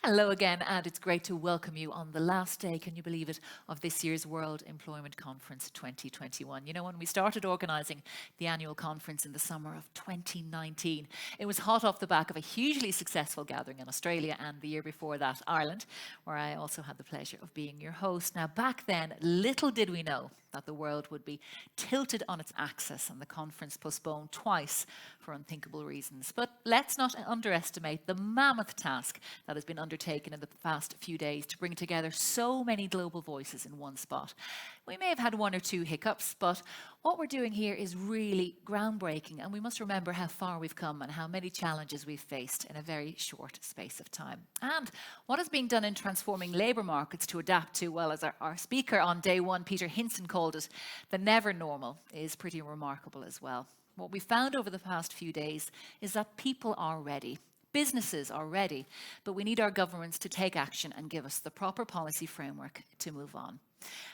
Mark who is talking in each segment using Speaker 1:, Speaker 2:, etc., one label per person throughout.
Speaker 1: Hello again, and it's great to welcome you on the last day, can you believe it, of this year's World Employment Conference 2021. You know, when we started organising the annual conference in the summer of 2019, it was hot off the back of a hugely successful gathering in Australia, and the year before that, Ireland, where I also had the pleasure of being your host. Now, back then, little did we know that the world would be tilted on its axis and the conference postponed twice for unthinkable reasons. But let's not underestimate the mammoth task that has been undertaken in the past few days to bring together so many global voices in one spot. We may have had one or two hiccups, but what we're doing here is really groundbreaking, and we must remember how far we've come and how many challenges we've faced in a very short space of time. And what is being done in transforming labour markets to adapt to, well, as our speaker on day one, Peter Hinson, called it, the never normal, is pretty remarkable as well. What we found over the past few days is that people are ready. Businesses are ready, but we need our governments to take action and give us the proper policy framework to move on.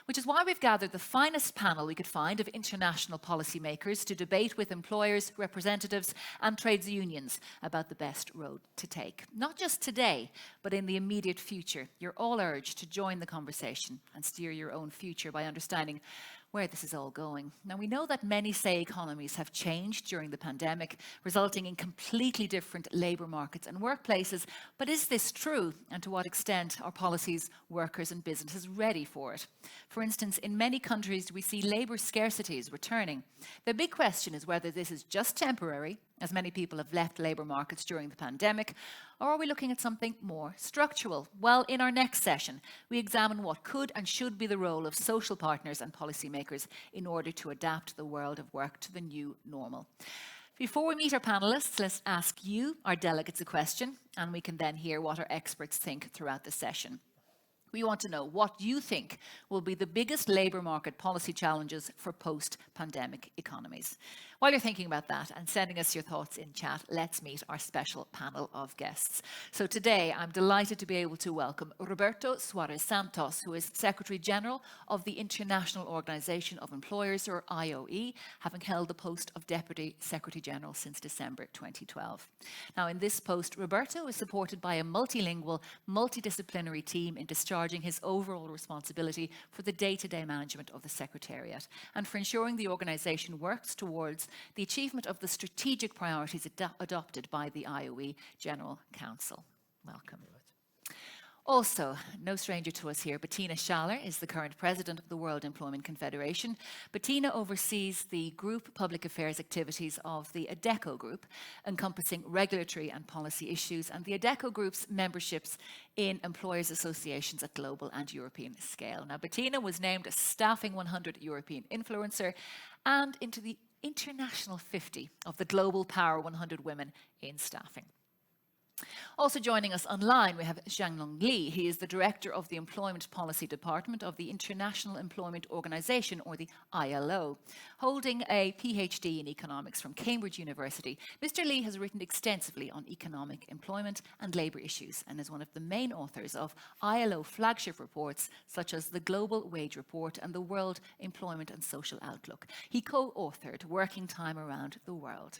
Speaker 1: Which is why we've gathered the finest panel we could find of international policymakers to debate with employers, representatives and trades unions about the best road to take. Not just today, but in the immediate future. You're all urged to join the conversation and steer your own future by understanding where this is all going. Now, we know that many say economies have changed during the pandemic, resulting in completely different labour markets and workplaces. But is this true? And to what extent are policies, workers and businesses ready for it? For instance, in many countries, we see labour scarcities returning. The big question is whether this is just temporary, as many people have left labour markets during the pandemic, or are we looking at something more structural? Well, in our next session, we examine what could and should be the role of social partners and policymakers in order to adapt the world of work to the new normal. Before we meet our panellists, let's ask you, our delegates, a question, and we can then hear what our experts think throughout the session. We want to know what you think will be the biggest labour market policy challenges for post-pandemic economies. While you're thinking about that and sending us your thoughts in chat, let's meet our special panel of guests. So today, I'm delighted to be able to welcome Roberto Suarez Santos, who is Secretary General of the International Organization of Employers, or IOE, having held the post of Deputy Secretary General since December 2012. Now, in this post, Roberto is supported by a multilingual, multidisciplinary team in discharging his overall responsibility for the day-to-day management of the Secretariat and for ensuring the organisation works towards the achievement of the strategic priorities adopted by the IOE General Council. Welcome. Also, no stranger to us here, Bettina Schaller is the current president of the World Employment Confederation. Bettina oversees the group public affairs activities of the ADECO Group, encompassing regulatory and policy issues, and the ADECO Group's memberships in employers' associations at global and European scale. Now, Bettina was named a Staffing 100 European Influencer and into the International 50 of the Global Power 100 Women in Staffing. Also joining us online, we have Xianglong Li. He is the Director of the Employment Policy Department of the International Employment Organization, or the ILO. Holding a PhD in economics from Cambridge University, Mr. Li has written extensively on economic, employment and labour issues and is one of the main authors of ILO flagship reports such as the Global Wage Report and the World Employment and Social Outlook. He co-authored Working Time Around the World.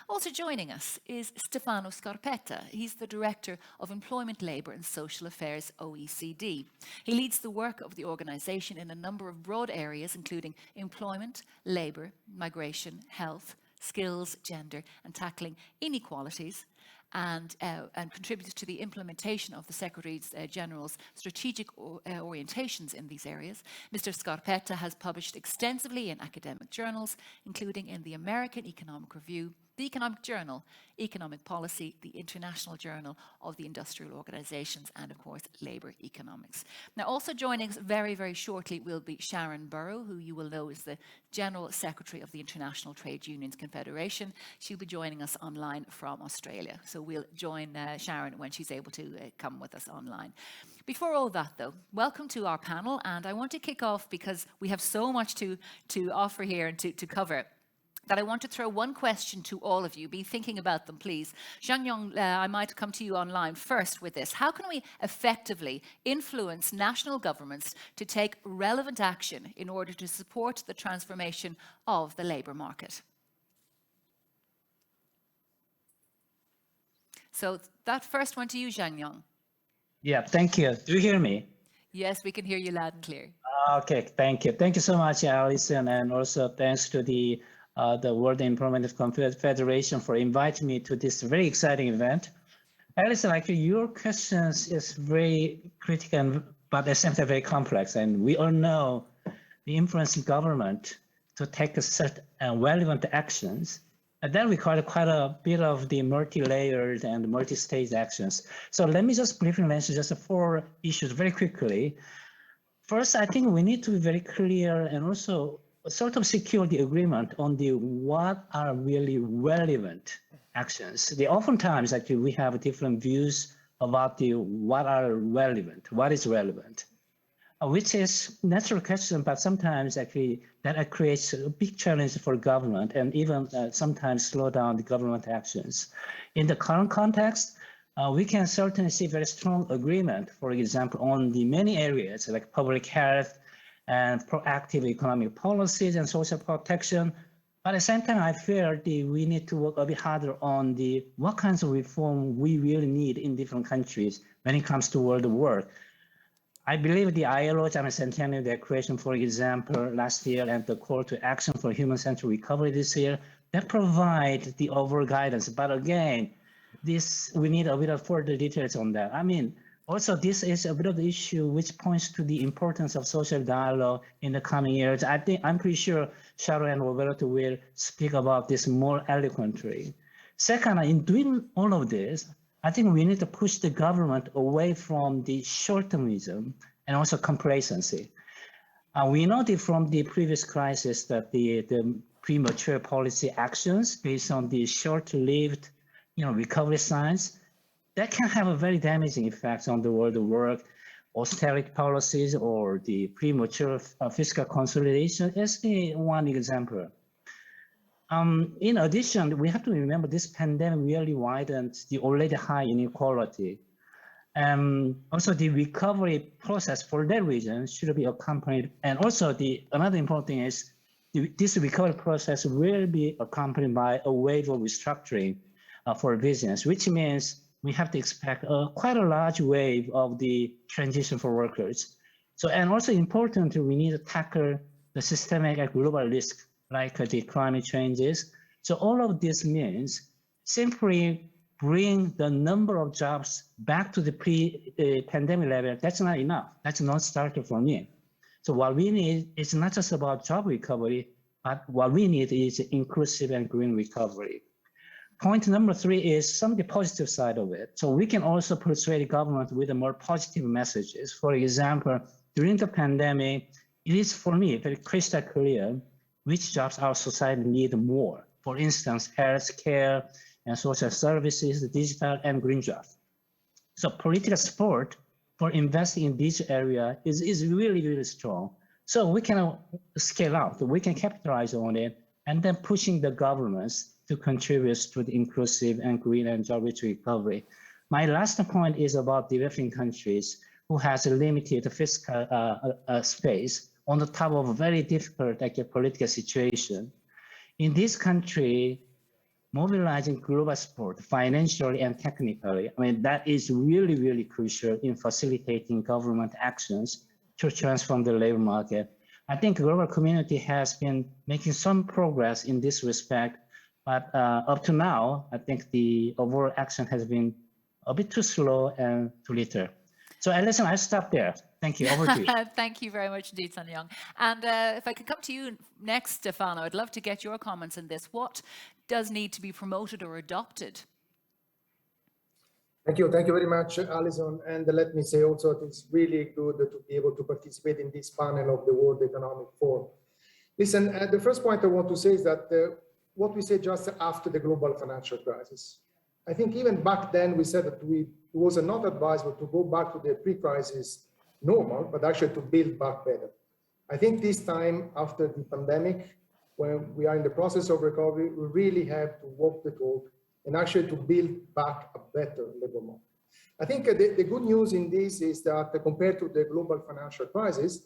Speaker 1: Also joining us is Stefano Scarpetta. He's the Director of Employment, Labour and Social Affairs, OECD. He leads the work of the organisation in a number of broad areas, including employment, labour, migration, health, skills, gender, and tackling inequalities, and contributes to the implementation of the Secretary General's strategic orientations in these areas. Mr. Scarpetta has published extensively in academic journals, including in the American Economic Review, the Economic Journal, Economic Policy, the International Journal of the Industrial Organizations, and of course, Labour Economics. Now, also joining us very, very shortly will be Sharon Burrow, who you will know is the General Secretary of the International Trade Unions Confederation. She'll be joining us online from Australia. So we'll join Sharon when she's able to come with us online. Before all that, though, welcome to our panel. And I want to kick off because we have so much to offer here and to cover, that I want to throw one question to all of you. Be thinking about them, please. Xianglong, I might come to you online first with this. How can we effectively influence national governments to take relevant action in order to support the transformation of the labour market? So that first one to you, Xianglong.
Speaker 2: Yeah, thank you. Do you hear me?
Speaker 1: Yes, we can hear you loud and clear.
Speaker 2: Okay, thank you. Thank you so much, Alison, and also thanks to the World Employment Confederation for inviting me to this very exciting event. Alison, actually, your questions is very critical, but at the same time very complex, and we all know the influencing government to take a certain relevant actions. And that requires quite a bit of the multi-layered and multi-stage actions. So let me just briefly mention just 4 issues very quickly. First, I think we need to be very clear and also sort of secure the agreement on the what are really relevant actions. Oftentimes, actually, we have different views about the what are relevant, what is relevant, which is natural question, but sometimes actually that creates a big challenge for government and even sometimes slow down the government actions. In the current context, we can certainly see very strong agreement, for example, on the many areas like public health and proactive economic policies and social protection. But at the same time, I feel we need to work a bit harder on what kinds of reform we really need in different countries when it comes to world work. I believe the ILO Centennial Declaration, for example, last year, and the Call to Action for Human-Centered Recovery this year, that provide the overall guidance. But again, we need a bit of further details on that. I mean, also this is a bit of the issue which points to the importance of social dialogue in the coming years. I'm pretty sure Sharon and Roberto will speak about this more eloquently. Second, in doing all of this, I think we need to push the government away from the short-termism and also complacency. We know that from the previous crisis that the premature policy actions based on the short-lived recovery signs, that can have a very damaging effect on the world of work. Austerity policies or the premature fiscal consolidation is the one example. In addition, we have to remember this pandemic really widened the already high inequality. Also, the recovery process for that reason should be accompanied. And also, another important thing is this recovery process will be accompanied by a wave of restructuring for business, which means we have to expect quite a large wave of the transition for workers. So, and also importantly, we need to tackle the systemic and global risk like the climate changes. So all of this means simply bring the number of jobs back to the pre-pandemic level. That's not enough. That's not starter for me. So what we need is not just about job recovery, but what we need is inclusive and green recovery. Point number 3 is some of the positive side of it. So we can also persuade the government with more positive messages. For example, during the pandemic, it is for me very crystal clear which jobs our society need more. For instance, healthcare and social services, digital and green jobs. So political support for investing in this area is really, really strong. So we can scale out, we can capitalize on it, and then pushing the governments to contribute to the inclusive and green and job-rich recovery. My last point is about developing countries who has a limited fiscal space on the top of a very difficult political situation. In this country, mobilizing global support financially and technically, I mean, that is really, really crucial in facilitating government actions to transform the labor market. I think the global community has been making some progress in this respect, but up to now, I think the overall action has been a bit too slow and too little. So Alison, I'll stop there. Thank you. Over to you.
Speaker 1: Thank you very much indeed, Sun Young. And if I could come to you next, Stefano, I'd love to get your comments on this. What does need to be promoted or adopted?
Speaker 3: Thank you very much, Alison. And let me say also that it's really good to be able to participate in this panel of the World Economic Forum. Listen, the first point I want to say is that what we said just after the global financial crisis, I think even back then we said that it was not advisable to go back to the pre-crisis normal, but actually to build back better. I think this time after the pandemic, when we are in the process of recovery, we really have to walk the talk and actually to build back a better labor market. I think the good news in this is that compared to the global financial crisis,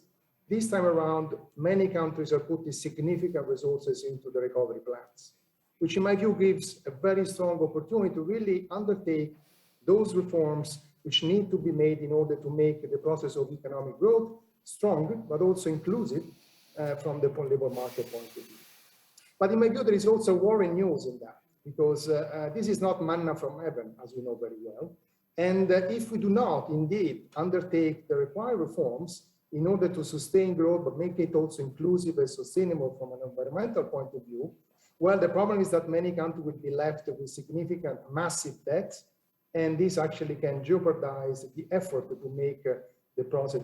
Speaker 3: this time around, many countries are putting significant resources into the recovery plans, which in my view gives a very strong opportunity to really undertake those reforms which need to be made in order to make the process of economic growth strong, but also inclusive from the labor market point of view. But in my view, there is also worrying news in that, because this is not manna from heaven, as you know very well. And if we do not indeed undertake the required reforms in order to sustain growth, but make it also inclusive and sustainable from an environmental point of view, well, the problem is that many countries will be left with significant, massive debts, and this actually can jeopardize the effort to make the process,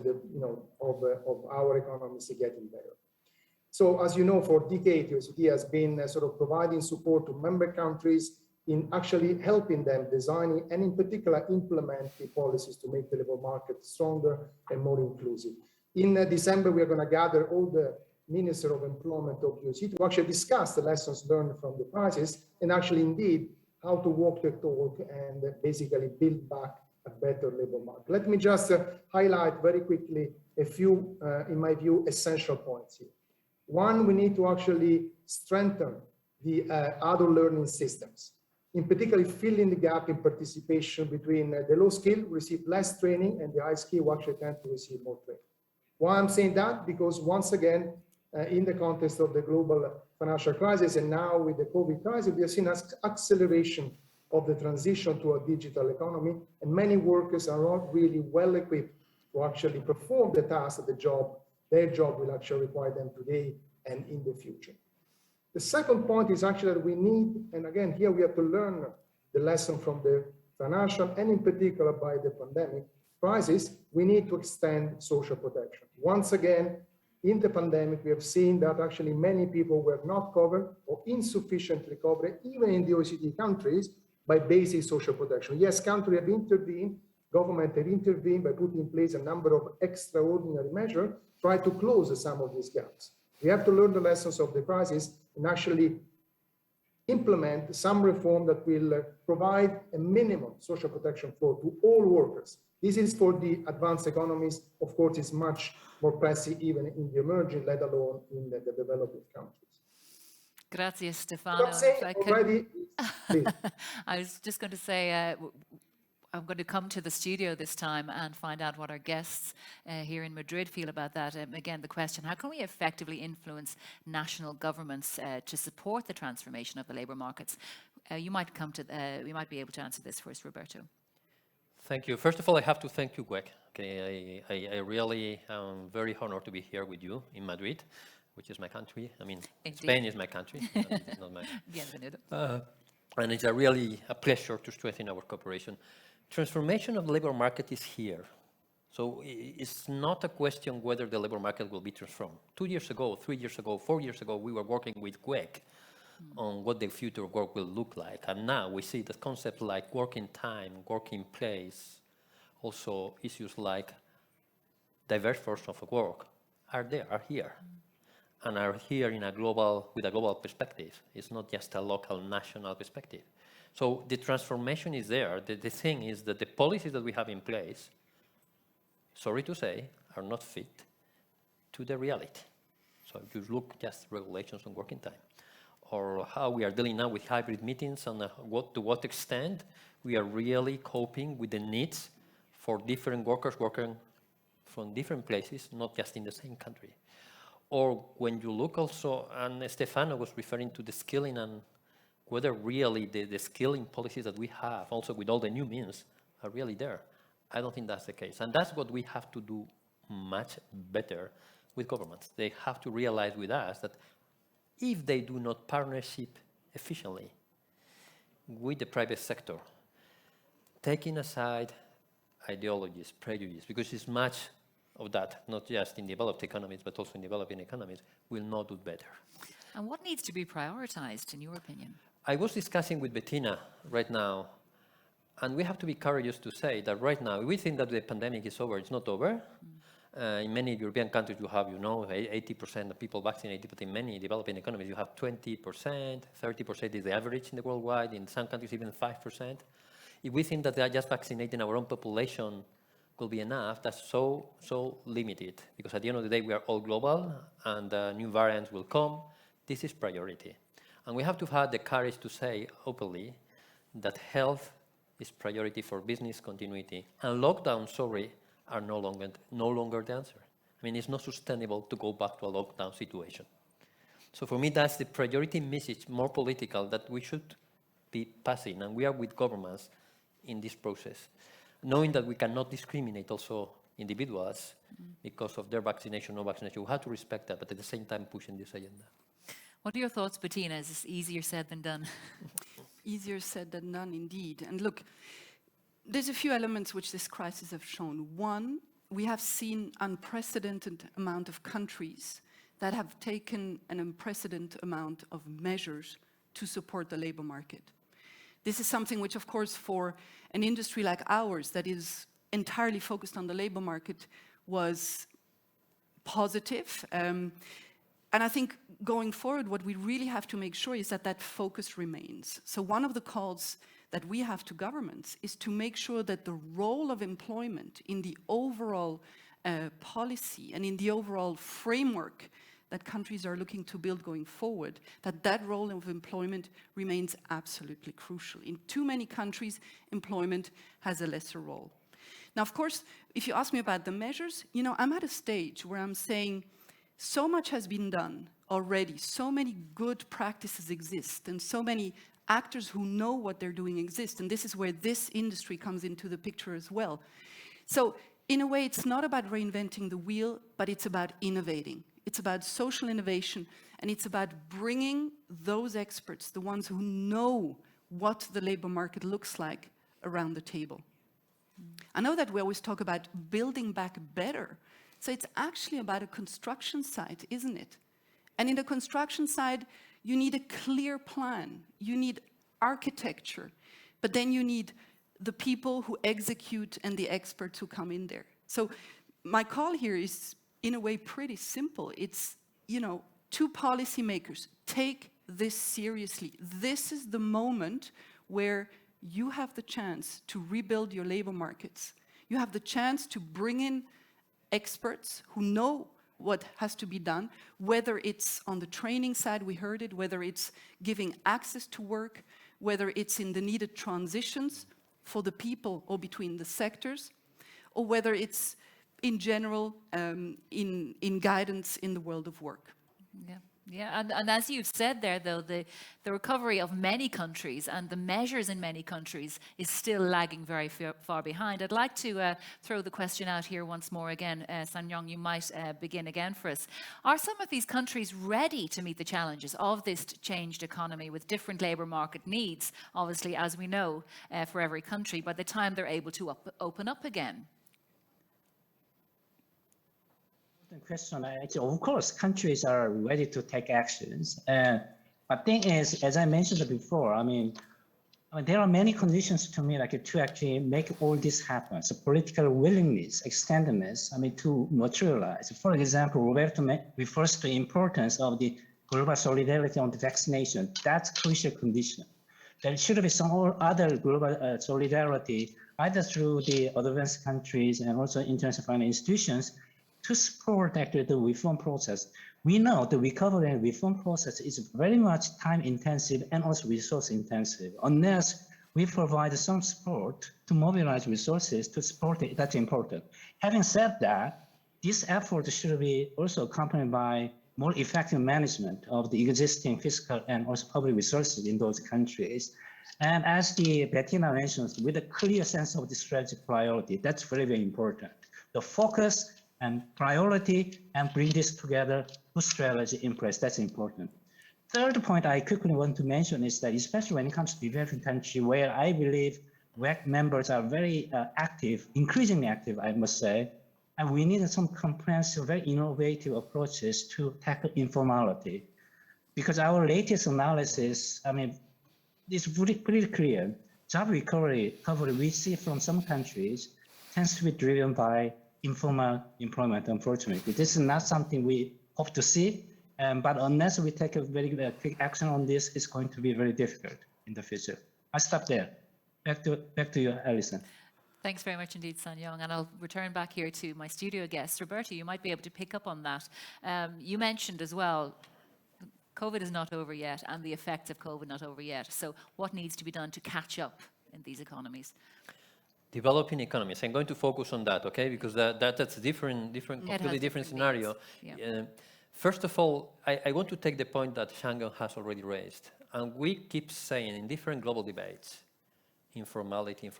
Speaker 3: of our economies getting better. So, as you know, for decades, OECD has been sort of providing support to member countries in actually helping them designing and in particular implement the policies to make the labor market stronger and more inclusive. In December, we are going to gather all the Minister of Employment of the OECD to actually discuss the lessons learned from the crisis and actually indeed how to walk the talk and basically build back a better labor market. Let me just highlight very quickly a few, in my view, essential points here. One, we need to actually strengthen the other learning systems, in particular filling the gap in participation between the low skill receive less training and the high skill who actually tend to receive more training. Why I'm saying that? Because once again, in the context of the global financial crisis and now with the COVID crisis, we have seen an acceleration of the transition to a digital economy, and many workers are not really well equipped to actually perform the task of the job. Their job will actually require them today and in the future. The second point is actually that we need, and again, here we have to learn the lesson from the financial and in particular by the pandemic crisis, we need to extend social protection. Once again, in the pandemic, we have seen that actually many people were not covered or insufficiently covered, even in the OECD countries, by basic social protection. Yes, countries have intervened, government have intervened by putting in place a number of extraordinary measures, try to close some of these gaps. We have to learn the lessons of the crisis and actually implement some reform that will provide a minimum social protection floor to all workers. This is for the advanced economies. Of course, it's much more pressing even in the emerging, let alone in the developing countries.
Speaker 1: Grazie, Stefano. I was just going to say, I'm going to come to the studio this time and find out what our guests here in Madrid feel about that. Again, the question, how can we effectively influence national governments to support the transformation of the labour markets? We might be able to answer this first, Roberto.
Speaker 4: Thank you. First of all, I have to thank you, WEC. Okay, I really am very honored to be here with you in Madrid, which is my country. I mean, indeed. Spain is my country. It's not my. Bienvenido. And it's really a pleasure to strengthen our cooperation. Transformation of the labor market is here. So it's not a question whether the labor market will be transformed. 2 years ago, 3 years ago, 4 years ago, we were working with WEC on what the future of work will look like. And now we see that concepts like working time, working place, also issues like diverse forms of work are here. And are here in with a global perspective. It's not just a local, national perspective. So the transformation is there. The thing is that the policies that we have in place, sorry to say, are not fit to the reality. So if you look just regulations on working time, or how we are dealing now with hybrid meetings and to what extent we are really coping with the needs for different workers working from different places, not just in the same country. Or when you look also, and Stefano was referring to the skilling and whether really the skilling policies that we have, also with all the new means, are really there. I don't think that's the case. And that's what we have to do much better with governments. They have to realize with us that if they do not partnership efficiently with the private sector, taking aside ideologies, prejudice, because it's much of that, not just in developed economies, but also in developing economies, will not do better.
Speaker 1: And what needs to be prioritized, in your opinion?
Speaker 4: I was discussing with Bettina right now, and we have to be courageous to say that right now, we think that the pandemic is over. It's not over. In many European countries, you have, 80% of people vaccinated, but in many developing economies, you have 20%, 30% is the average in the worldwide, in some countries even 5%. If we think that they are just vaccinating our own population will be enough, that's so limited, because at the end of the day, we are all global, and new variants will come. This is priority. And we have to have the courage to say openly that health is priority for business continuity. And lockdowns, sorry, are no longer the answer. I mean, it's not sustainable to go back to a lockdown situation. So for me, that's the priority message, more political, that we should be passing, and we are with governments in this process, knowing that we cannot discriminate also individuals because of their vaccination or no vaccination. We have to respect that, but at the same time pushing this agenda.
Speaker 1: What are your thoughts, Bettina? Is this easier said than done?
Speaker 5: Easier said than done, indeed. And look, there's a few elements which this crisis has shown. One, we have seen unprecedented amount of countries that have taken an unprecedented amount of measures to support the labor market. This is something which, of course, for an industry like ours that is entirely focused on the labor market was positive. And I think going forward, what we really have to make sure is that that focus remains. So one of the calls that we have to governments is to make sure that the role of employment in the overall policy and in the overall framework that countries are looking to build going forward, that role of employment remains absolutely crucial. In too many countries, employment has a lesser role. Now, of course, if you ask me about the measures, I'm at a stage where I'm saying so much has been done already, so many good practices exist, and so many actors who know what they're doing exist, and this is where this industry comes into the picture as well. So, in a way, it's not about reinventing the wheel, but it's about innovating. It's about social innovation, and it's about bringing those experts, the ones who know what the labor market looks like, around the table. I know that we always talk about building back better, so it's actually about a construction site, isn't it? And in the construction side, you need a clear plan, you need architecture, but then you need the people who execute and the experts who come in there. So my call here is, in a way, pretty simple. It's, to policymakers, take this seriously. This is the moment where you have the chance to rebuild your labor markets. You have the chance to bring in experts who know what has to be done, whether it's on the training side, we heard it, whether it's giving access to work, whether it's in the needed transitions for the people or between the sectors, or whether it's in general in guidance in the world of work.
Speaker 1: Yeah, and as you've said there, though, the recovery of many countries and the measures in many countries is still lagging very far behind. I'd like to throw the question out here once more again. Sang-Yong, you might begin again for us. Are some of these countries ready to meet the challenges of this changed economy with different labour market needs, obviously, as we know, for every country, by the time they're able to open up again?
Speaker 2: Question. Actually, of course, countries are ready to take actions. But thing is, as I mentioned before, I mean, there are many conditions to me, to actually make all this happen. So political willingness, extendedness, to materialize. For example, Roberto refers to the importance of the global solidarity on the vaccination. That's a crucial condition. There should be some other global solidarity, either through the advanced countries and also international financial institutions, to support actually the reform process. We know the recovery and reform process is very much time intensive and also resource intensive. Unless we provide some support to mobilize resources to support it, that's important. Having said that, this effort should be also accompanied by more effective management of the existing fiscal and also public resources in those countries. And as Bettina mentions, with a clear sense of the strategic priority, that's very, very important. The focus and priority, and bring this together with strategy in place. That's important. Third point I quickly want to mention is that, especially when it comes to developing country, where I believe WEC members are very active, increasingly active, I must say, and we need some comprehensive, very innovative approaches to tackle informality. Because our latest analysis, is pretty clear. Job recovery we see from some countries tends to be driven by informal employment, unfortunately. This is not something we hope to see, but unless we take a very quick action on this, it's going to be very difficult in the future. I'll stop there. Back to you, Alison.
Speaker 1: Thanks very much indeed, Sang-Yong, and I'll return back here to my studio guest. Roberto, you might be able to pick up on that. You mentioned as well, COVID is not over yet, and the effects of COVID not over yet. So what needs to be done to catch up in these economies?
Speaker 4: Developing economies. I'm going to focus on that, okay? Because that's a completely different scenario.
Speaker 1: Yeah.
Speaker 4: First of all, I want to take the point that Shanghai has already raised. And we keep saying in different global debates, informality.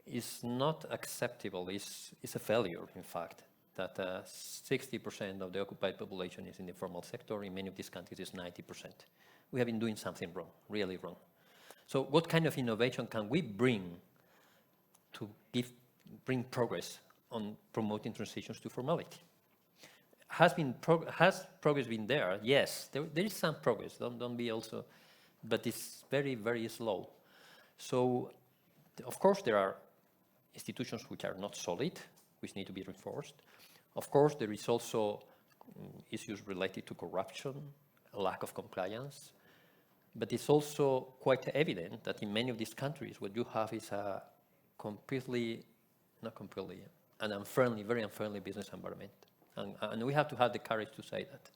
Speaker 4: It's not acceptable. It's a failure, in fact, that 60% of the occupied population is in the informal sector. In many of these countries, it's 90%. We have been doing something wrong, really wrong. So what kind of innovation can we bring to bring progress on promoting transitions to formality? Has progress been there? Yes, there is some progress. Don't be also, but it's very, very slow. So, of course, there are institutions which are not solid, which need to be reinforced. Of course, there is also issues related to corruption, a lack of compliance. But it's also quite evident that in many of these countries, what you have is a an unfriendly, very unfriendly business environment. And we have to have the courage to say that.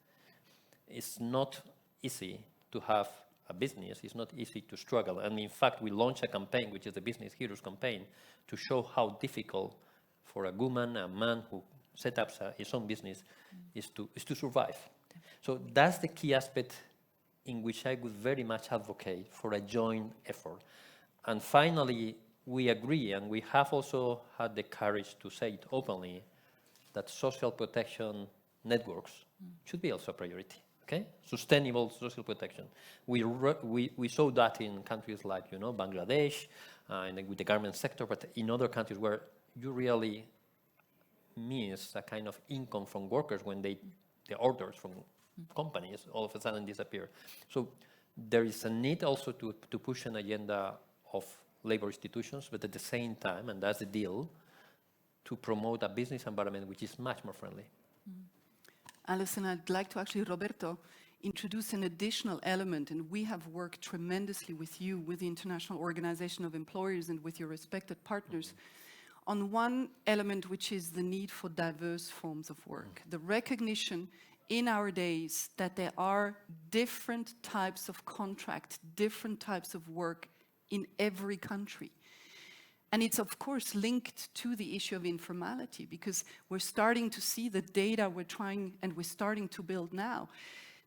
Speaker 4: It's not easy to have a business. It's not easy to struggle. And in fact, we launched a campaign, which is the Business Heroes campaign, to show how difficult for a woman, a man who set up his own business is to survive. So that's the key aspect in which I would very much advocate for a joint effort. And finally, we agree, and we have also had the courage to say it openly, that social protection networks should be also a priority, okay? Sustainable social protection. We saw that in countries like, Bangladesh, and with the garment sector, but in other countries where you really miss a kind of income from workers when the orders from companies all of a sudden disappear. So there is a need also to push an agenda of labor institutions, but at the same time, and that's the deal, to promote a business environment which is much more friendly.
Speaker 5: Alison, I'd like to actually, Roberto, introduce an additional element, and we have worked tremendously with you, with the International Organization of Employers and with your respected partners, on one element which is the need for diverse forms of work. The recognition in our days that there are different types of contract, different types of work in every country. And it's of course linked to the issue of informality, because we're starting to see the data we're starting to build now.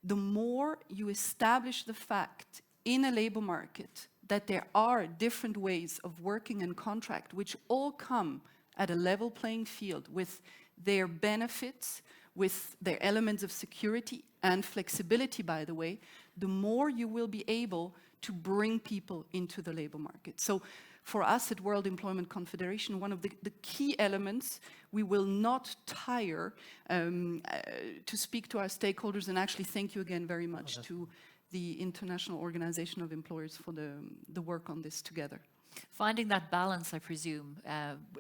Speaker 5: The more you establish the fact in a labor market that there are different ways of working and contract, which all come at a level playing field with their benefits, with their elements of security and flexibility, by the way, the more you will be able to bring people into the labor market. So for us at World Employment Confederation, one of the key elements, we will not tire to speak to our stakeholders, and actually thank you again very much to the International Organization of Employers for the work on this together.
Speaker 1: Finding that balance, I presume,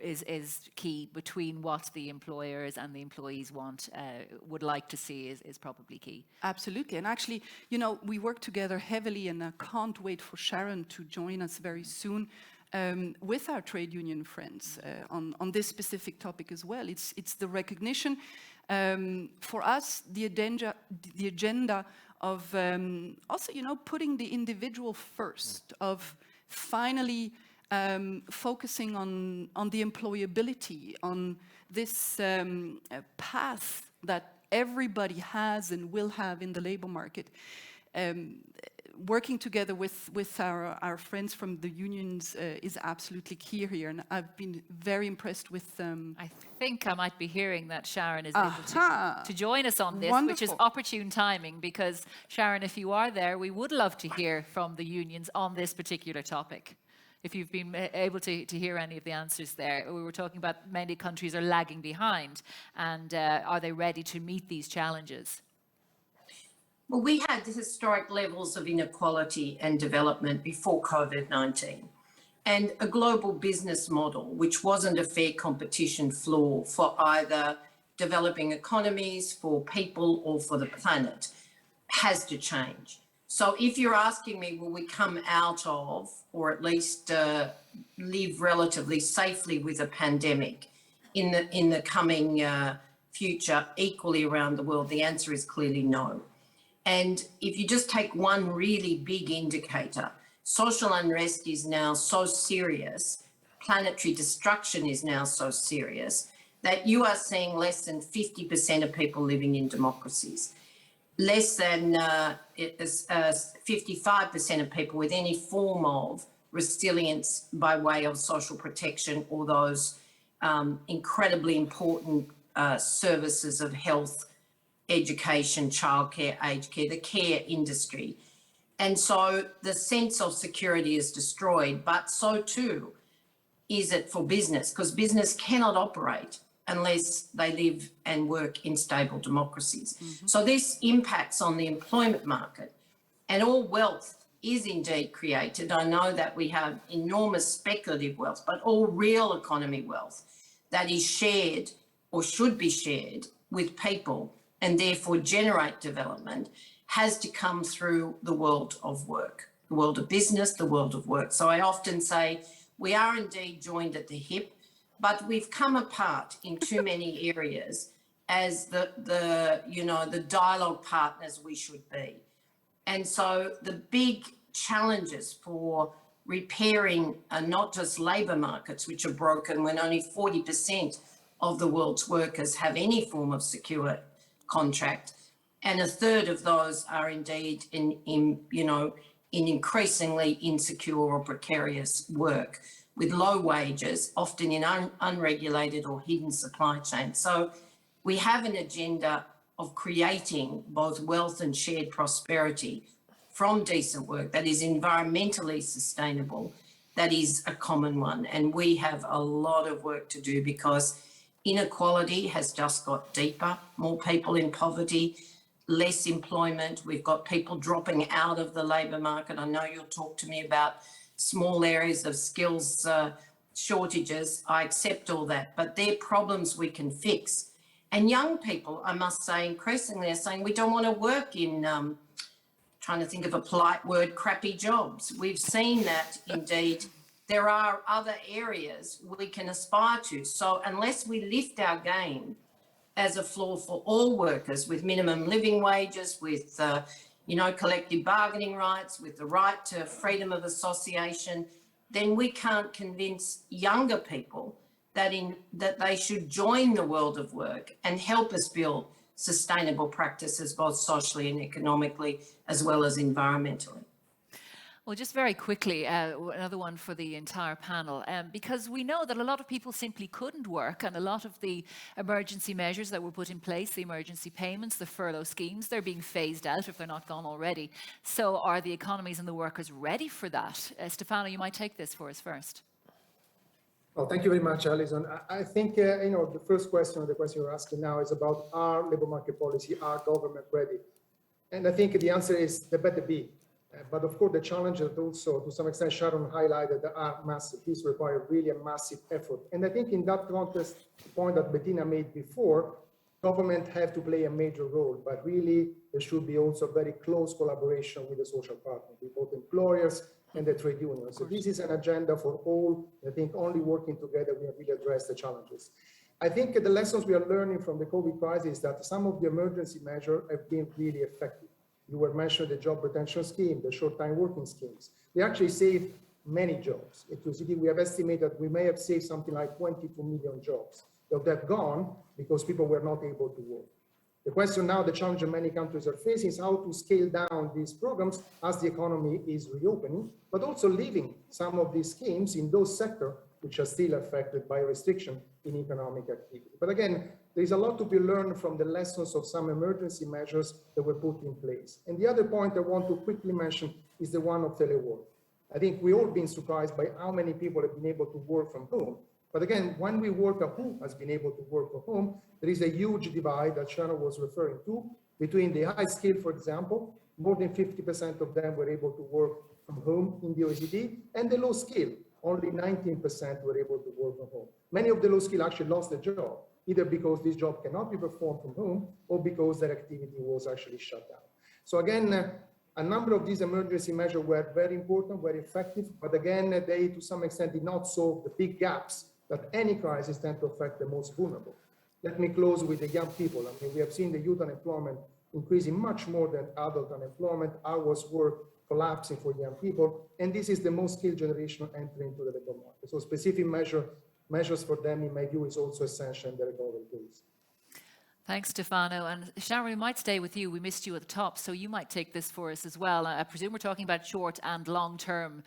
Speaker 1: is key between what the employers and the employees would like to see is probably key.
Speaker 5: Absolutely. And actually, we work together heavily, and I can't wait for Sharon to join us very soon with our trade union friends on this specific topic as well. It's the recognition for us, the agenda of also, putting the individual first, of finally focusing on the employability, on this path that everybody has and will have in the labor market. Working together with our friends from the unions is absolutely key here, and I've been very impressed with them.
Speaker 1: I think I might be hearing that Sharon is able to join us on this, which is opportune timing, because Sharon, if you are there, we would love to hear from the unions on this particular topic. If you've been able to hear any of the answers there. We were talking about many countries are lagging behind, and are they ready to meet these challenges?
Speaker 6: Well, we had historic levels of inequality and development before COVID-19, and a global business model which wasn't a fair competition floor for either developing economies, for people, or for the planet has to change. So if you're asking me, will we come out of, or at least live relatively safely with a pandemic in the coming future equally around the world, the answer is clearly no. And if you just take one really big indicator, Social unrest is now so serious, planetary destruction is now so serious, that you are seeing less than 50% of people living in democracies, less than 55% of people with any form of resilience by way of social protection or those incredibly important services of health, education, childcare, aged care, the care industry. And so the sense of security is destroyed, but so too is it for business, because business cannot operate unless they live and work in stable democracies. So this impacts on the employment market, and all wealth is indeed created. I know that we have enormous speculative wealth, but all real economy wealth that is shared or should be shared with people and therefore generate development has to come through the world of work, the world of business, the world of work. So I often say we are indeed joined at the hip, but we've come apart in too many areas as the dialogue partners we should be. And so the big challenges for repairing not just labour markets, which are broken when only 40% of the world's workers have any form of secure contract, and a third of those are indeed in increasingly insecure or precarious work with low wages, often in unregulated or hidden supply chains. So we have an agenda of creating both wealth and shared prosperity from decent work that is environmentally sustainable, that is a common one. And we have a lot of work to do because inequality has just got deeper, more people in poverty, less employment. We've got people dropping out of the labour market. I know you'll talk to me about small areas of skills shortages. I accept all that, but they're problems we can fix. And young people, I must say, increasingly are saying we don't want to work in, trying to think of a polite word, crappy jobs. We've seen that indeed there are other areas we can aspire to. So unless we lift our game as a floor for all workers with minimum living wages, with collective bargaining rights, with the right to freedom of association, then we can't convince younger people that they should join the world of work and help us build sustainable practices, both socially and economically, as well as environmentally.
Speaker 1: Well, just very quickly, another one for the entire panel, because we know that a lot of people simply couldn't work, and a lot of the emergency measures that were put in place, the emergency payments, the furlough schemes, they're being phased out if they're not gone already. So are the economies and the workers ready for that? Stefano, you might take this for us first.
Speaker 3: Well, thank you very much, Alison. I think, the first question, the question you're asking now is about our labour market policy, our government ready? And I think the answer is they better be. But of course, the challenge that also, to some extent, Sharon highlighted are massive. These require really a massive effort. And I think in that context, the point that Bettina made before, government have to play a major role, but really there should be also very close collaboration with the social partners, with both employers and the trade unions. So this is an agenda for all. I think only working together we really address the challenges. I think the lessons we are learning from the COVID crisis is that some of the emergency measures have been really effective. You were mentioning the job retention scheme, the short-time working schemes. They actually saved many jobs. We have estimated we may have saved something like 22 million jobs that have gone because people were not able to work. The question now, the challenge many countries are facing is how to scale down these programs as the economy is reopening, but also leaving some of these schemes in those sectors which are still affected by restriction in economic activity. But again, there is a lot to be learned from the lessons of some emergency measures that were put in place. And the other point I want to quickly mention is the one of telework. I think we've all been surprised by how many people have been able to work from home. But again, when we work at who has been able to work from home, there is a huge divide that Sharon was referring to between the high skill, for example, more than 50% of them were able to work from home in the OECD, and the low skill, only 19% were able to work from home. Many of the low skill actually lost their job, either because this job cannot be performed from home or because their activity was actually shut down. So again, a number of these emergency measures were very important, very effective, but again, they to some extent did not solve the big gaps that any crisis tend to affect the most vulnerable. Let me close with the young people. I mean, we have seen the youth unemployment increasing much more than adult unemployment, hours work collapsing for young people, and this is the most skilled generation entering into the labor market. So specific measures for them, in my view, is also essential in the recovery phase.
Speaker 1: Thanks, Stefano. And Sharon, we might stay with you. We missed you at the top, so you might take this for us as well. I presume we're talking about short and long-term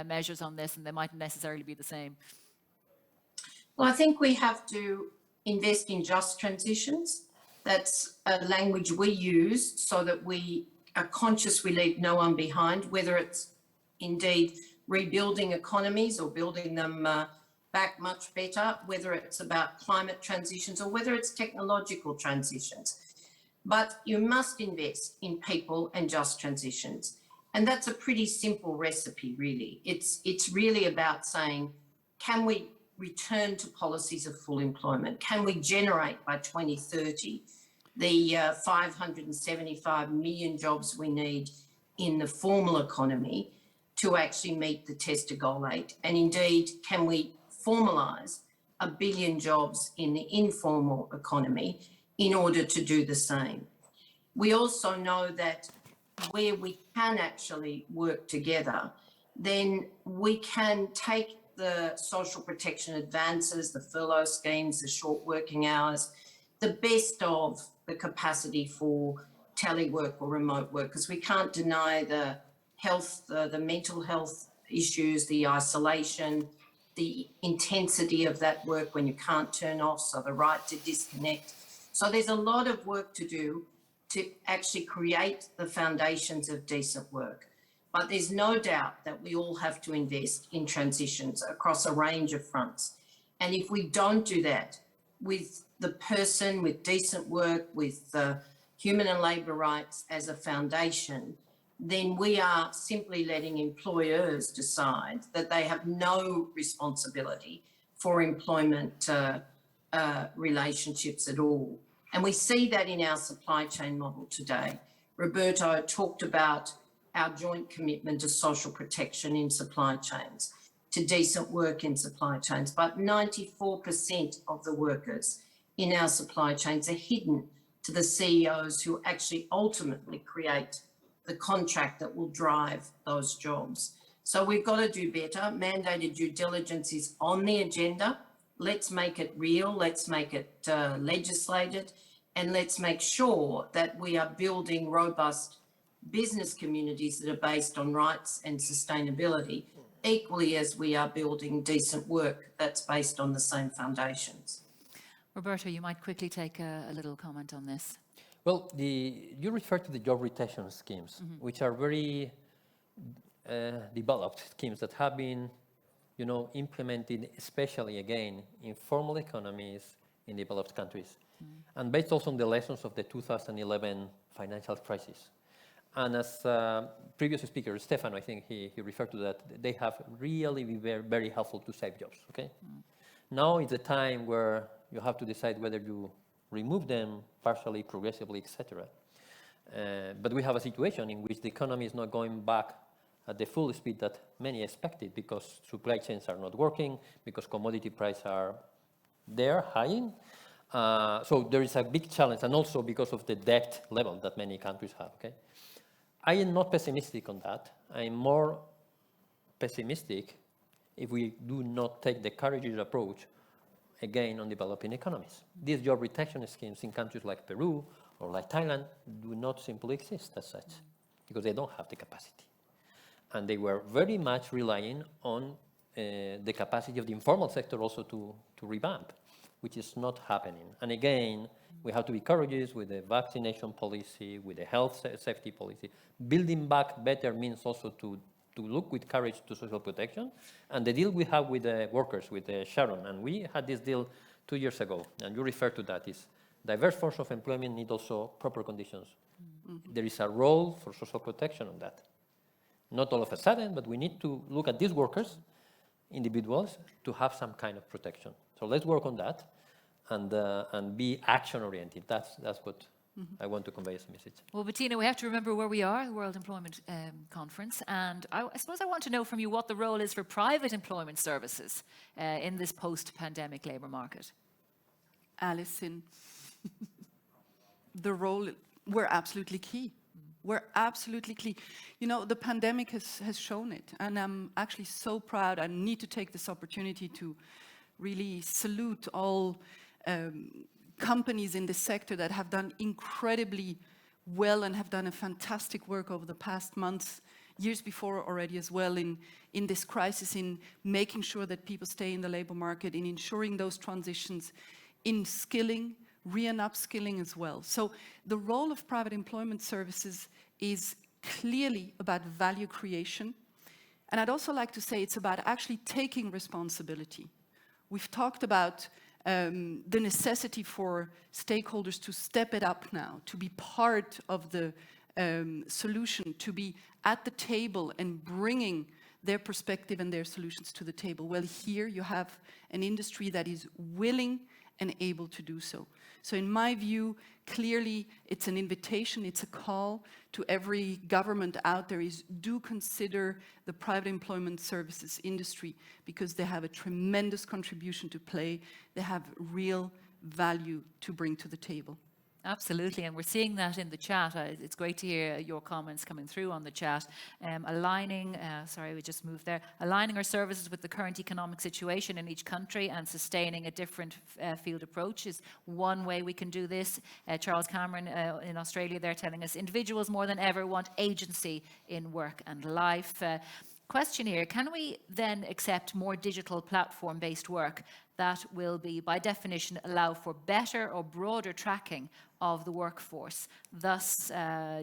Speaker 1: measures on this, and they mightn't necessarily be the same.
Speaker 6: Well, I think we have to invest in just transitions. That's a language we use so that we are conscious we leave no one behind, whether it's indeed rebuilding economies or building them back much better, whether it's about climate transitions or whether it's technological transitions. But you must invest in people and just transitions. And that's a pretty simple recipe, really. It's really about saying, can we return to policies of full employment? Can we generate by 2030 the 575 million jobs we need in the formal economy to actually meet the test of goal 8? And indeed, can we formalise 1 billion jobs in the informal economy in order to do the same? We also know that where we can actually work together, then we can take the social protection advances, the furlough schemes, the short working hours, the best of the capacity for telework or remote work, because we can't deny the health, the mental health issues, the isolation, the intensity of that work when you can't turn off, so the right to disconnect. So there's a lot of work to do to actually create the foundations of decent work. But there's no doubt that we all have to invest in transitions across a range of fronts. And if we don't do that with the person, with decent work, with human and labour rights as a foundation, then we are simply letting employers decide that they have no responsibility for employment relationships at all. And we see that in our supply chain model today. Roberto talked about our joint commitment to social protection in supply chains, to decent work in supply chains, but 94% of the workers in our supply chains are hidden to the CEOs who actually ultimately create the contract that will drive those jobs. So we've got to do better. Mandated due diligence is on the agenda. Let's make it real. Let's make it legislated. And let's make sure that we are building robust business communities that are based on rights and sustainability, equally as we are building decent work that's based on the same foundations.
Speaker 1: Roberto, you might quickly take a little comment on this.
Speaker 4: Well, you refer to the job retention schemes, which are very developed schemes that have been, implemented, especially again in formal economies in developed countries, and based also on the lessons of the 2011 financial crisis. And as previous speaker, Stefano, I think he referred to that, they have really been very, very helpful to save jobs, okay? Now is the time where you have to decide whether you remove them partially, progressively, etc. But we have a situation in which the economy is not going back at the full speed that many expected, because supply chains are not working, because commodity prices are there, high. So there is a big challenge, and also because of the debt level that many countries have, okay? I am not pessimistic on that. I'm more pessimistic if we do not take the courageous approach again on developing economies. These job retention schemes in countries like Peru or like Thailand do not simply exist as such, because they don't have the capacity. And they were very much relying on the capacity of the informal sector also to revamp, which is not happening. And again, we have to be courageous with the vaccination policy, with the health safety policy. Building back better means also to look with courage to social protection. And the deal we have with the workers, with Sharon, and we had this deal 2 years ago, and you refer to that, is diverse forms of employment need also proper conditions. There is a role for social protection on that. Not all of a sudden, but we need to look at these workers, individuals, to have some kind of protection. So let's work on that and be action-oriented. That's what I want to convey as a message.
Speaker 1: Well, Bettina, we have to remember where we are, the World Employment Conference, and I suppose I want to know from you what the role is for private employment services in this post-pandemic labour market.
Speaker 5: Alison, the role we're absolutely key. We're absolutely key. You know, the pandemic has shown it, and I'm actually so proud. I need to take this opportunity to really salute all companies in this sector that have done incredibly well and have done a fantastic work over the past months, years before already as well, in this crisis, in making sure that people stay in the labor market, in ensuring those transitions, in skilling, and upskilling as well. So the role of private employment services is clearly about value creation. And I'd also like to say it's about actually taking responsibility. We've talked about the necessity for stakeholders to step it up now, to be part of the solution, to be at the table and bringing their perspective and their solutions to the table. Well, here you have an industry that is willing and able to do so. So in my view, clearly it's an invitation, it's a call to every government out there is do consider the private employment services industry, because they have a tremendous contribution to play. They have real value to bring to the table.
Speaker 1: Absolutely, and we're seeing that in the chat. It's great to hear your comments coming through on the chat. Aligning our services with the current economic situation in each country and sustaining a different field approach is one way we can do this. Charles Cameron in Australia, they're telling us individuals more than ever want agency in work and life. Question here, can we then accept more digital platform-based work that will be, by definition, allow for better or broader tracking of the workforce, thus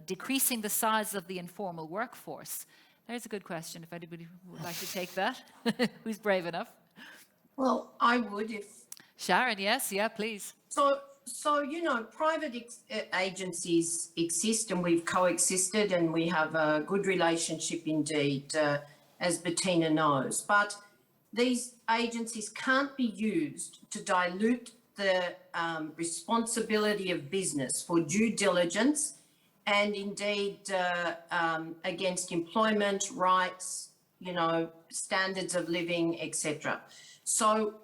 Speaker 1: decreasing the size of the informal workforce? There's a good question, if anybody would like to take that. Who's brave enough?
Speaker 6: Well, I would if...
Speaker 1: Sharon, yes, yeah, please.
Speaker 6: So you know, private agencies exist and we've coexisted and we have a good relationship indeed, as Bettina knows. But these agencies can't be used to dilute the responsibility of business for due diligence and indeed against employment rights, you know, standards of living, etc. So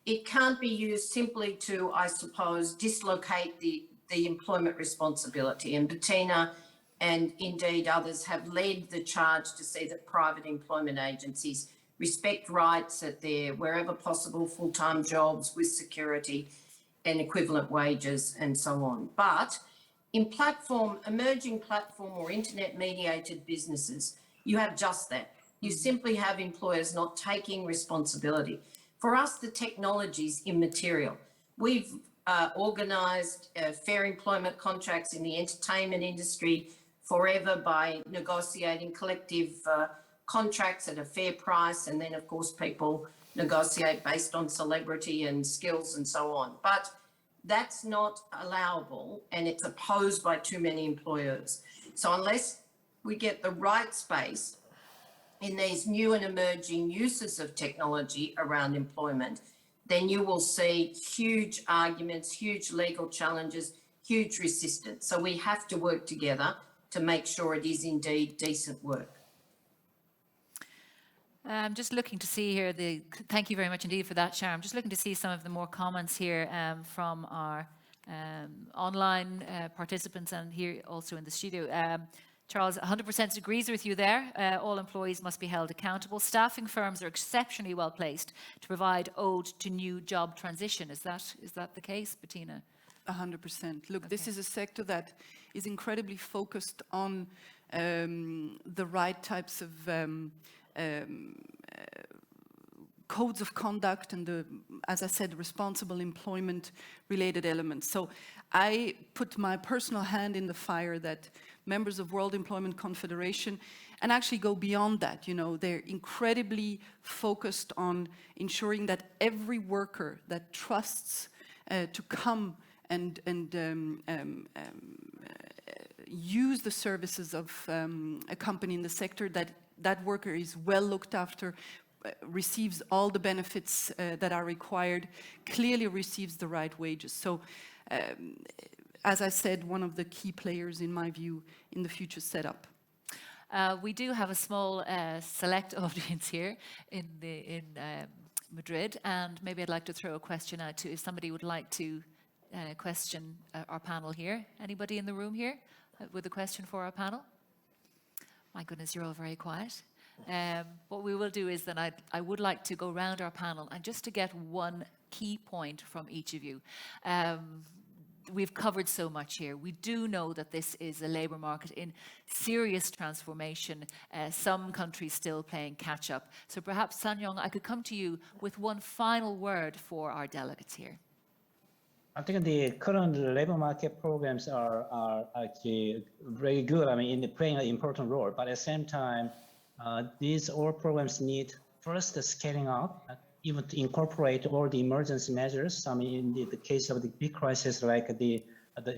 Speaker 6: it can't be used simply to, I suppose, dislocate the employment responsibility. And Bettina and indeed others have led the charge to see that private employment agencies respect rights at their, wherever possible, full-time jobs with security and equivalent wages and so on. But in emerging platform or internet-mediated businesses, you have just that. You simply have employers not taking responsibility. For us, the technology is immaterial. We've organised fair employment contracts in the entertainment industry forever by negotiating collective contracts at a fair price, and then, of course, people negotiate based on celebrity and skills and so on. But that's not allowable, and it's opposed by too many employers. So unless we get the right space in these new and emerging uses of technology around employment, then you will see huge arguments, huge legal challenges, huge resistance. So we have to work together to make sure it is indeed decent work.
Speaker 1: I'm just looking to see here, thank you very much indeed for that, Sharon. I'm just looking to see some of the more comments here from our online participants and here also in the studio. Charles 100% agrees with you there. All employees must be held accountable. Staffing firms are exceptionally well placed to provide ode to new job transition. Is that the case, Bettina?
Speaker 5: 100%. Look, This is a sector that is incredibly focused on the right types of codes of conduct and as I said, responsible employment related elements. So I put my personal hand in the fire that members of World Employment Confederation, and actually go beyond that, you know, they're incredibly focused on ensuring that every worker that trusts to come and use the services of a company in the sector, that worker is well looked after, receives all the benefits that are required, clearly receives the right wages. So, as I said, one of the key players, in my view, in the future setup.
Speaker 1: We do have a small select audience here in Madrid, and maybe I'd like to throw a question out to if somebody would like to question our panel here. Anybody in the room here with a question for our panel? My goodness, you're all very quiet. What we will do is then I would like to go round our panel and just to get one key point from each of you. We've covered so much here. We do know that this is a labour market in serious transformation. Some countries still playing catch up. So perhaps, Sanyong, I could come to you with one final word for our delegates here.
Speaker 2: I think the current labor market programs are actually very good. I mean, playing an important role. But at the same time, these all programs need first the scaling up, even to incorporate all the emergency measures. I mean, in the case of the big crisis like the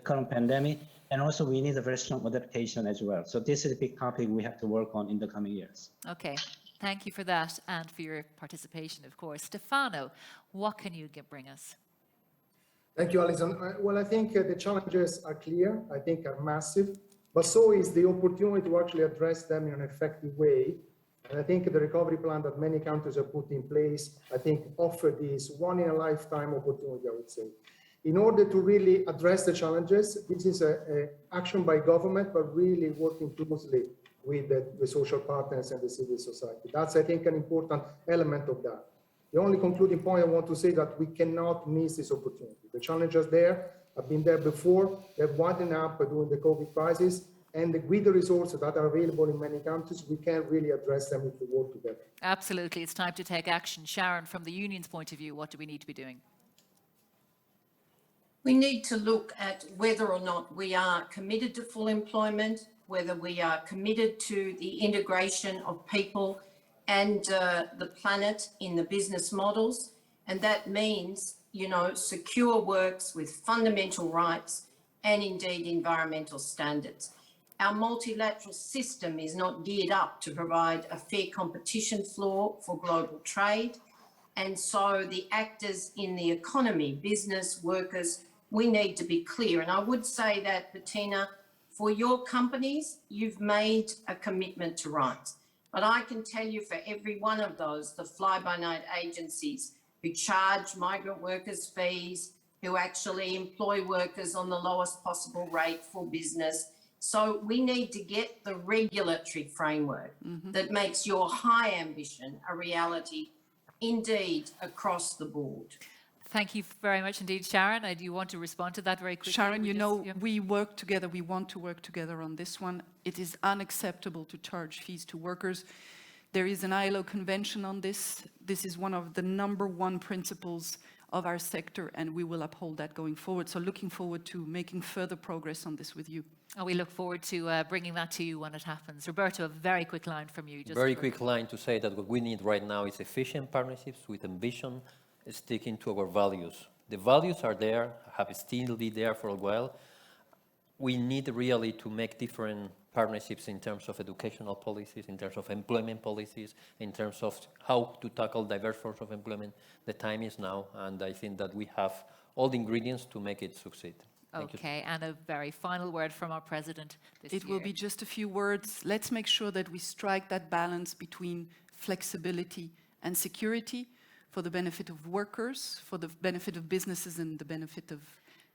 Speaker 2: current pandemic, and also we need a very strong adaptation as well. So this is a big topic we have to work on in the coming years.
Speaker 1: Okay, thank you for that and for your participation, of course. Stefano, what can you bring us?
Speaker 3: Thank you, Alison. Well, I think the challenges are clear, I think are massive, but so is the opportunity to actually address them in an effective way. And I think the recovery plan that many countries have put in place, I think offer this one-in-a-lifetime opportunity, I would say. In order to really address the challenges, this is an action by government, but really working closely with the social partners and the civil society. That's, I think, an important element of that. The only concluding point I want to say that we cannot miss this opportunity. The challenges there have been there before. They've widened up during the COVID crisis, and with the resources that are available in many countries, we can really address them if we work together.
Speaker 1: Absolutely. It's time to take action. Sharon, from the union's point of view, what do we need to be doing?
Speaker 6: We need to look at whether or not we are committed to full employment, whether we are committed to the integration of people and the planet in the business models. And that means, you know, secure works with fundamental rights and indeed environmental standards. Our multilateral system is not geared up to provide a fair competition floor for global trade. And so the actors in the economy, business, workers, we need to be clear. And I would say that, Bettina, for your companies, you've made a commitment to rights. But I can tell you for every one of those, the fly-by-night agencies who charge migrant workers fees, who actually employ workers on the lowest possible rate for business. So we need to get the regulatory framework that makes your high ambition a reality, indeed, across the board.
Speaker 1: Thank you very much indeed, Sharon. Do you want to respond to that very quickly?
Speaker 5: Sharon, you know, we work together, we want to work together on this one. It is unacceptable to charge fees to workers. There is an ILO convention on this. This is one of the #1 principles of our sector, and we will uphold that going forward. So looking forward to making further progress on this with you.
Speaker 1: And we look forward to bringing that to you when it happens. Roberto, a very quick line from you.
Speaker 4: Very quick line to say that what we need right now is efficient partnerships with ambition, sticking to our values. The values are there, have still be there for a while. We need really to make different partnerships in terms of educational policies, in terms of employment policies, in terms of how to tackle diverse forms of employment. The time is now, and I think that we have all the ingredients to make it succeed.
Speaker 1: Okay, and a very final word from our president this year.
Speaker 5: It will be just a few words. Let's make sure that we strike that balance between flexibility and security for the benefit of workers, for the benefit of businesses, and the benefit of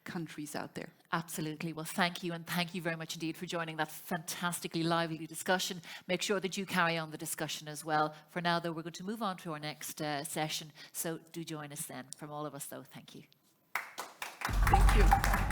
Speaker 5: countries out there.
Speaker 1: Absolutely. Well, thank you, and thank you very much indeed for joining that fantastically lively discussion. Make sure that you carry on the discussion as well. For now, though, we're going to move on to our next session, so do join us then. From all of us, though, thank you.
Speaker 5: Thank you.